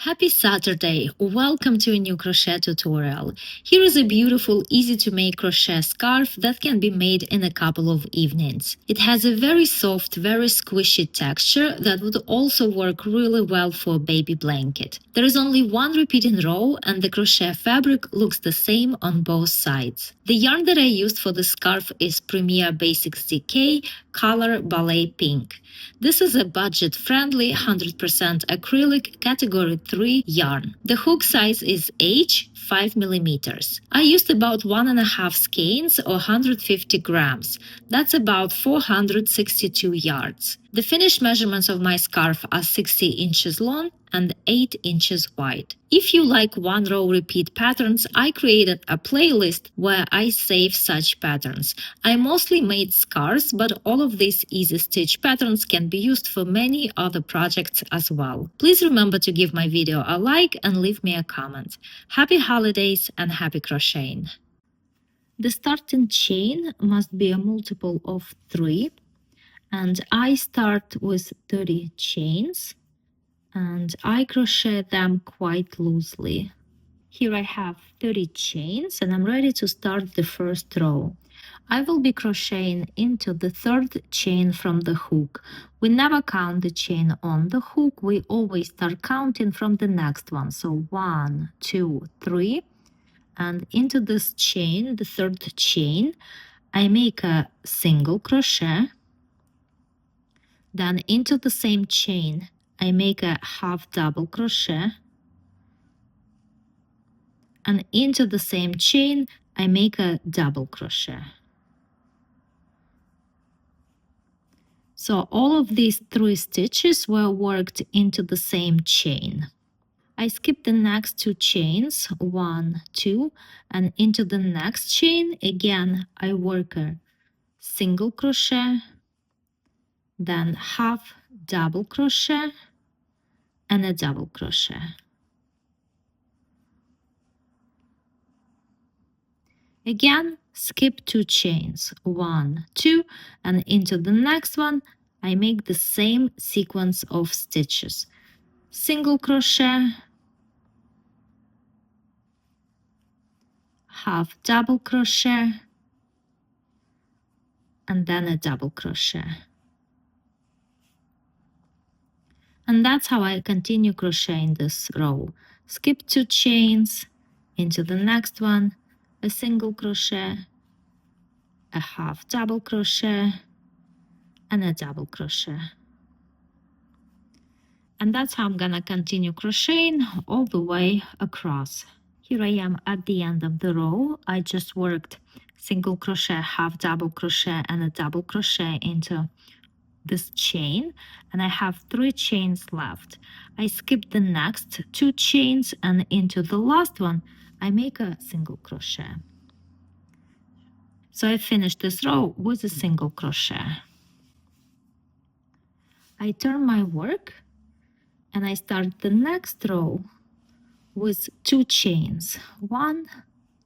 Happy Saturday! Welcome to a new crochet tutorial. Here is a beautiful, easy to make crochet scarf that can be made in a couple of evenings. It has a very soft, very squishy texture that would also work really well for a baby blanket. There is only one repeating row and the crochet fabric looks the same on both sides. The yarn that I used for the scarf is Premier Basix DK, color Ballet Pink. This is a budget-friendly 100% acrylic category 3 yarn. The hook size is H 5 mm. I used about 1.5 skeins or 150 grams. That's about 462 yards. The finished measurements of my scarf are 60 inches long and 8 inches wide. If you like one row repeat patterns, I created a playlist where I save such patterns. I mostly made scarves, but all of these easy stitch patterns can be used for many other projects as well. Please remember to give my video a like and leave me a comment. Happy holidays and happy crocheting! The starting chain must be a multiple of 3, and I start with 30 chains and I crochet them quite loosely. Here I have 30 chains and I'm ready to start the first row. I will be crocheting into the third chain from the hook. We never count the chain on the hook, we always start counting from the next one. So 1, 2, 3, and into this chain, the third chain, I make a single crochet. Then into the same chain, I make a half double crochet, and into the same chain, I make a double crochet. So all of these 3 stitches were worked into the same chain. I skip the next 2 chains, 1, 2, and into the next chain, again, I work a single crochet, then half double crochet, and a double crochet. Again, skip 2 chains, 1, 2, and into the next one, I make the same sequence of stitches. Single crochet, half double crochet, and then a double crochet. And that's how I continue crocheting this row. Skip 2 chains, into the next one, a single crochet, a half double crochet, and a double crochet. And that's how I'm gonna continue crocheting all the way across. Here I am at the end of the row. I just worked single crochet, half double crochet, and a double crochet into this chain, and I have 3 chains left. I skip the next 2 chains, and into the last one I make a single crochet. So I finished this row with a single crochet. I turn my work and I start the next row with 2 chains, 1,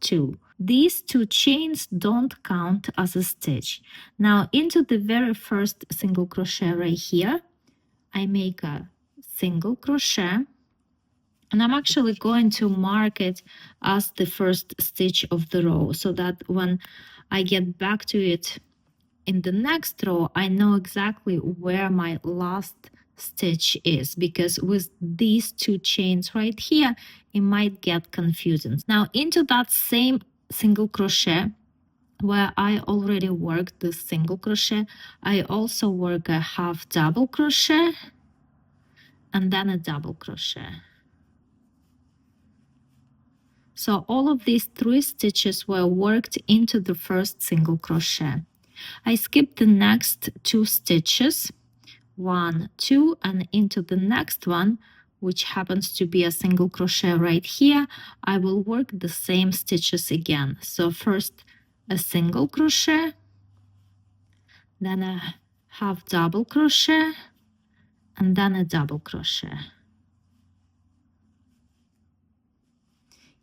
2. These 2 chains don't count as a stitch. Now into the very first single crochet right here, I make a single crochet, and I'm actually going to mark it as the first stitch of the row so that when I get back to it in the next row, I know exactly where my last stitch is, because with these 2 chains right here, it might get confusing. Now into that same single crochet where I already worked the single crochet, I also work a half double crochet and then a double crochet. So all of these 3 stitches were worked into the first single crochet. I skip the next 2 stitches, 1, 2, and into the next one, which happens to be a single crochet right here, I will work the same stitches again. So first a single crochet, then a half double crochet, and then a double crochet.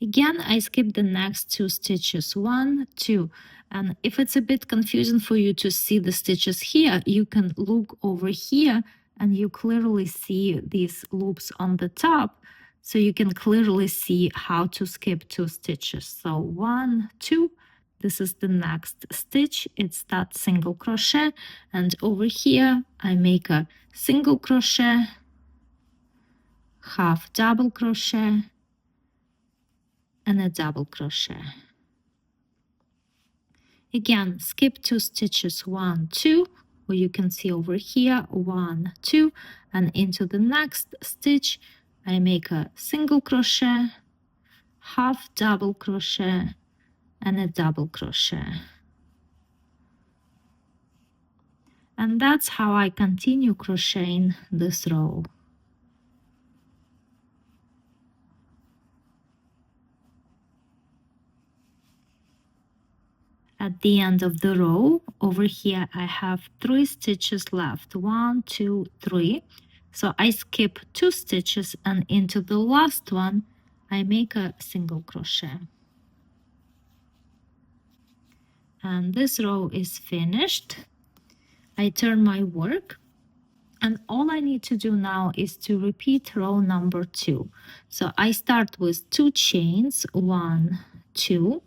Again, I skip the next 2 stitches, 1, 2, and if it's a bit confusing for you to see the stitches here, you can look over here and you clearly see these loops on the top. so you can clearly see how to skip 2 stitches. So 1, 2, this is the next stitch, it's that single crochet, and over here I make a single crochet, half double crochet, and a double crochet. Again, skip 2 stitches, 1, 2, or you can see over here 1, 2, and into the next stitch I make a single crochet, half double crochet, and a double crochet. And that's how I continue crocheting this row. At the end of the row, over here I have 3 stitches left, 1, 2, 3. So I skip 2 stitches, and into the last one I make a single crochet. And this row is finished. I turn my work, and all I need to do now is to repeat row number 2. So I start with 2 chains, 1, 2.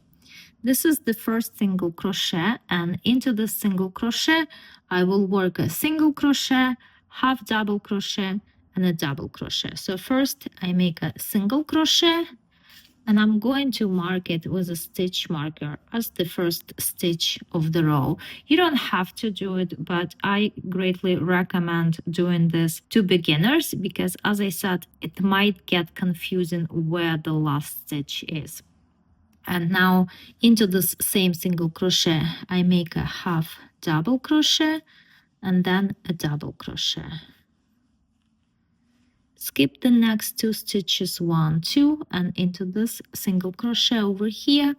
This is the first single crochet, and into the single crochet I will work a single crochet, half double crochet, and a double crochet. So first I make a single crochet, and I'm going to mark it with a stitch marker as the first stitch of the row. You don't have to do it, but I greatly recommend doing this to beginners because, as I said, it might get confusing where the last stitch is. And now into this same single crochet I make a half double crochet and then a double crochet. Skip the next 2 stitches, 1, 2, and into this single crochet over here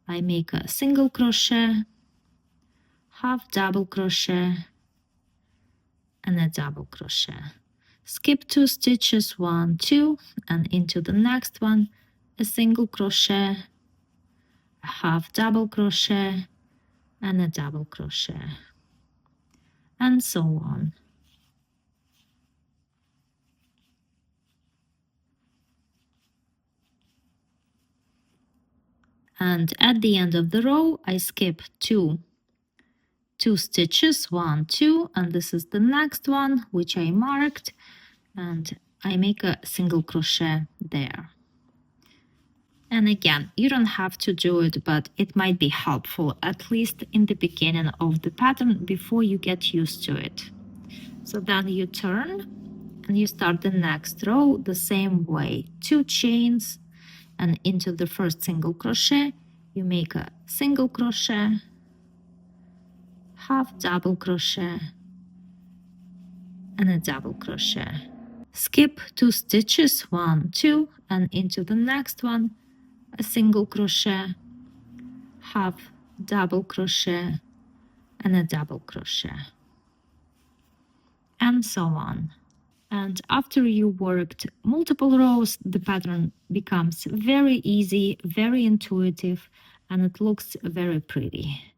I make a single crochet, half double crochet, and a double crochet. Skip 2 stitches, 1, 2, and into the next one a single crochet, a half double crochet, and a double crochet, and so on. And at the end of the row I skip 2 stitches, 1, 2, and this is the next one which I marked, and I make a single crochet there. And again, you don't have to do it, but it might be helpful, at least in the beginning of the pattern, before you get used to it. So then you turn and you start the next row the same way. 2 chains, and into the first single crochet you make a single crochet, half double crochet, and a double crochet. Skip 2 stitches, 1, 2, and into the next one a single crochet, half double crochet, and a double crochet, and so on. And after you worked multiple rows, the pattern becomes very easy, very intuitive, and it looks very pretty.